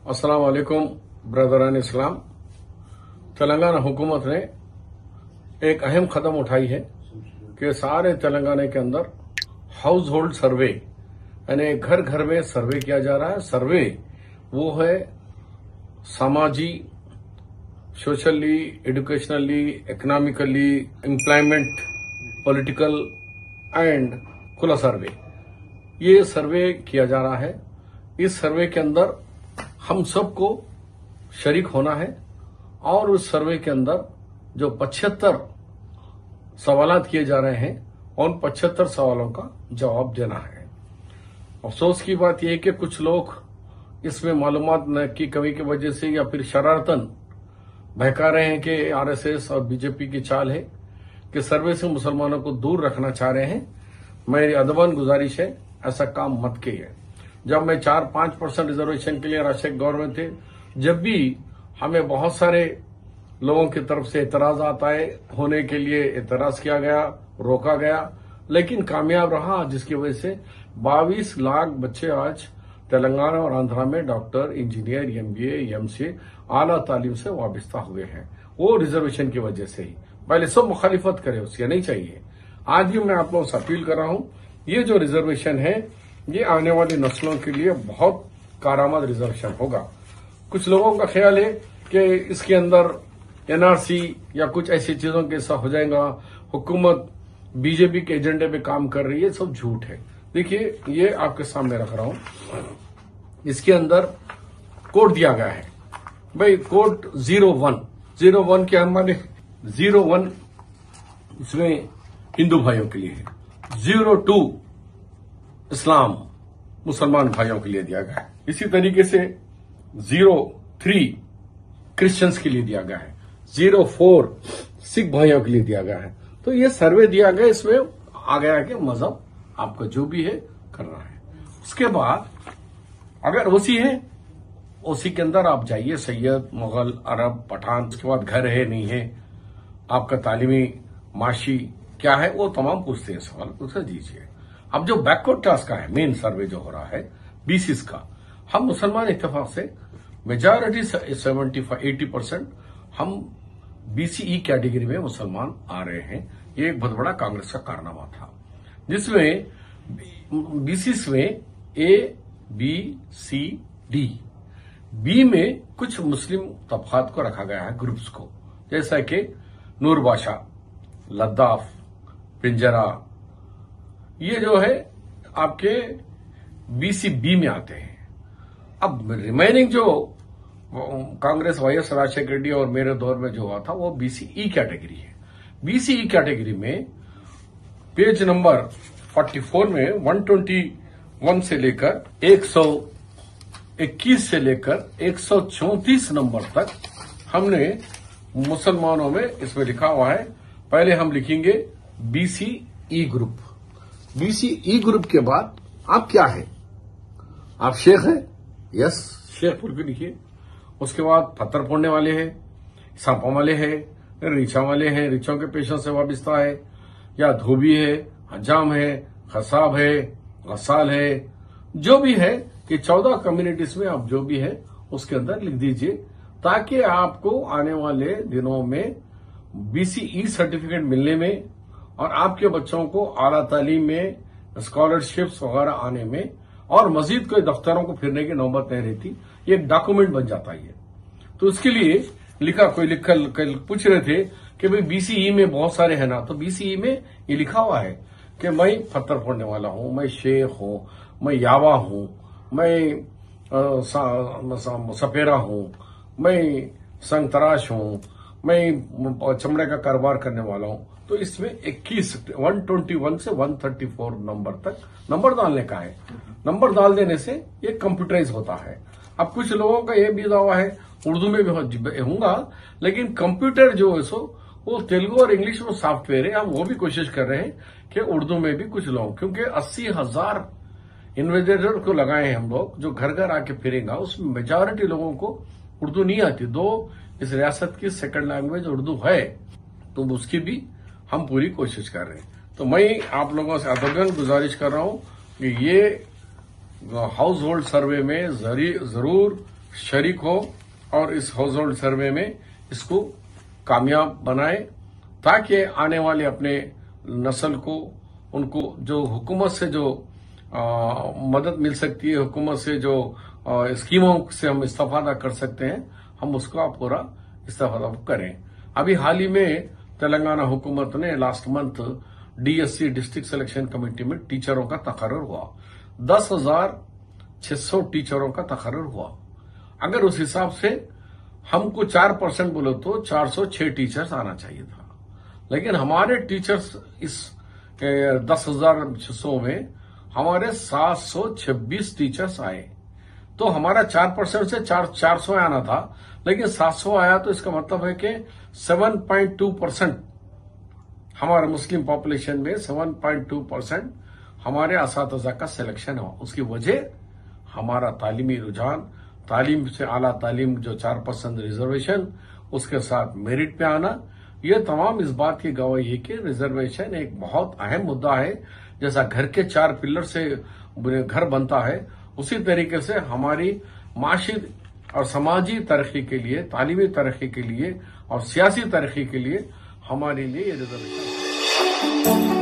अस्सलाम वालेकुम ब्रदरान इस्लाम। तेलंगाना हुकूमत ने एक अहम कदम उठाई है कि सारे तेलंगाना के अंदर हाउस होल्ड सर्वे यानी घर घर में सर्वे किया जा रहा है। सर्वे वो है सामाजी, socially, educationally, economically, employment, political and खुला सर्वे। ये सर्वे किया जा रहा है। इस सर्वे के अंदर हम सबको शरीक होना है और उस सर्वे के अंदर जो 75 सवालात किए जा रहे हैं उन 75 सवालों का जवाब देना है। अफसोस की बात यह है कि कुछ लोग इसमें मालूमात की कमी की वजह से या फिर शरारतन बहका रहे हैं कि आरएसएस और बीजेपी की चाल है कि सर्वे से मुसलमानों को दूर रखना चाह रहे हैं। मेरी अदबन गुजारिश है, ऐसा काम मत कीजिए। जब मैं 4-5% रिजर्वेशन के लिए राष्ट्रीय गवर्नमेंट थे, जब भी हमें बहुत सारे लोगों की तरफ से एतराज आता है, होने के लिए एतराज किया गया, रोका गया, लेकिन कामयाब रहा, जिसकी वजह से 22 लाख बच्चे आज तेलंगाना और आंध्रा में डॉक्टर, इंजीनियर, एमबीए, एमसीए आला तालीम से वाबस्ता हुए हैं। वो रिजर्वेशन की वजह से ही। पहले सब मुखालिफत करे, उसके नहीं चाहिए। आज भी मैं आप लोगों से अपील कर रहा हूं, ये जो रिजर्वेशन है ये आने वाली नस्लों के लिए बहुत कारआमद रिजर्वेशन होगा। कुछ लोगों का ख्याल है कि इसके अंदर एनआरसी या कुछ ऐसी चीजों के साथ हो जाएगा, हुकूमत बीजेपी के एजेंडे पे काम कर रही है, सब झूठ है। देखिए, ये आपके सामने रख रहा हूं। इसके अंदर कोड दिया गया है भाई, कोड 01 के हमारे 01 इसमें हिंदू भाइयों के लिए है, 02 इस्लाम मुसलमान भाइयों के लिए दिया गया है। इसी तरीके से 03 क्रिश्चियंस के लिए दिया गया है, 04 सिख भाइयों के लिए दिया गया है। तो ये सर्वे दिया गया, इसमें आ गया कि मजहब आपका जो भी है करना है। उसके बाद अगर ओसी है, ओसी के अंदर आप जाइए, सैयद, मुगल, अरब, पठान, उसके बाद घर है नहीं है, आपका तालीमी माशी क्या है, वो तमाम पूछते हैं सवाल, उससे दीजिए। अब जो बैकवर्ड क्लास का है, मेन सर्वे जो हो रहा है बीसीस का, हम मुसलमान इत्तेफाक से मेजॉरिटी 75-80% हम बीसीई कैटेगरी में मुसलमान आ रहे हैं। ये एक बहुत बड़ा कांग्रेस का कारनामा था, जिसमें बीसीस में ए, बी, सी, डी, बी में कुछ मुस्लिम तबकात को रखा गया है, ग्रुप्स को, जैसा कि नूरबाशा, लद्दाफ, पिंजरा, ये जो है आपके बीसीबी में आते हैं। अब रिमेनिंग जो कांग्रेस, वाईएस राजशेखर रेड्डी और मेरे दौर में जो हुआ था वो बीसीई कैटेगरी है। बीसीई कैटेगरी में पेज नंबर 44 में 121 से लेकर 121 से लेकर 134 नंबर तक हमने मुसलमानों में इसमें लिखा हुआ है। पहले हम लिखेंगे बीसीई ग्रुप। बीसीई ग्रुप के बाद आप क्या है? आप शेख हैं? यस, शेख बोल के लिखिए। उसके बाद पत्थर फोड़ने वाले हैं, सांपा वाले हैं, रीछा वाले हैं, रीछों के पेशों से वाबस्ता है, या धोबी है, हजाम है, खसाब है, गसाल है, जो भी है कि 14 कम्युनिटीज में आप जो भी है उसके अंदर लिख दीजिए, ताकि आपको आने वाले दिनों में बीसीई सर्टिफिकेट मिलने में और आपके बच्चों को आला तालीम में, स्कॉलरशिप्स वगैरह आने में और मजीद कोई दफ्तरों को फिरने की नौबत नहीं रहती। ये एक डॉक्यूमेंट बन जाता है। तो उसके लिए लिखा, कोई कल पूछ रहे थे कि भाई बीसीई में बहुत सारे हैं ना, तो बीसीई में ये लिखा हुआ है कि मैं पत्थर फोड़ने वाला हूं, मैं शेख हूं, मैं यावा हूं, मैं सपेरा हूं, मैं संगतराश हूं, मैं चमड़े का कारोबार करने वाला हूं। तो इसमें 121 से 134 नंबर तक नंबर डालने का है। नंबर डाल देने से ये कंप्यूटराइज होता है। अब कुछ लोगों का ये भी दावा है, उर्दू में भी होगा, लेकिन कंप्यूटर जो है सो वो तेलुगु और इंग्लिश में सॉफ्टवेयर है। हम वो भी कोशिश कर रहे हैं कि उर्दू में भी कुछ लोग, क्योंकि 80,000 इन्वेस्टिगेटर को लगाए हैं हम लोग, जो घर घर आके फिरेगा, उसमें मेजॉरिटी लोगों को उर्दू नहीं आती। दो इस रियासत की सेकंड लैंग्वेज उर्दू है, तो उसकी भी हम पूरी कोशिश कर रहे हैं। तो मैं आप लोगों से अदबन गुजारिश कर रहा हूं कि ये हाउस होल्ड सर्वे में जरूर शरीक हो और इस हाउस होल्ड सर्वे में इसको कामयाब बनाए, ताकि आने वाले अपने नस्ल को, उनको जो हुकूमत से जो मदद मिल सकती है, हुकूमत से जो स्कीमों से हम इस्तेफादा कर सकते हैं, हम उसका पूरा इस्तेफादा करें। अभी हाल ही में तेलंगाना हुकूमत ने last month DSC district selection committee में टीचरों का तकर्रुर हुआ। 10,600 टीचरों का तकर्रुर हुआ। अगर उस हिसाब से हमको 4% बोले तो 406 टीचर्स आना चाहिए था, लेकिन हमारे टीचर्स इस 10,600 में हमारे 726 टीचर्स आए। तो हमारा 4% से 400 आना था, लेकिन 700 आया। तो इसका मतलब है कि 7.2% हमारे मुस्लिम पॉपुलेशन में 7.2% हमारे असातिज़ा का सिलेक्शन हो। उसकी वजह हमारा तालीमी रुझान, तालीम से आला तालीम जो 4% रिजर्वेशन, उसके साथ मेरिट पे आना, ये तमाम इस बात की गवाही है कि रिजर्वेशन एक बहुत अहम मुद्दा है। जैसा घर के 4 पिलर से घर बनता है, उसी तरीके से हमारी माशी और समाजी तरक्की के लिए, तालीमी तरक्की के लिए और सियासी तरक्की के लिए हमारे लिए ये रिजर्वेशन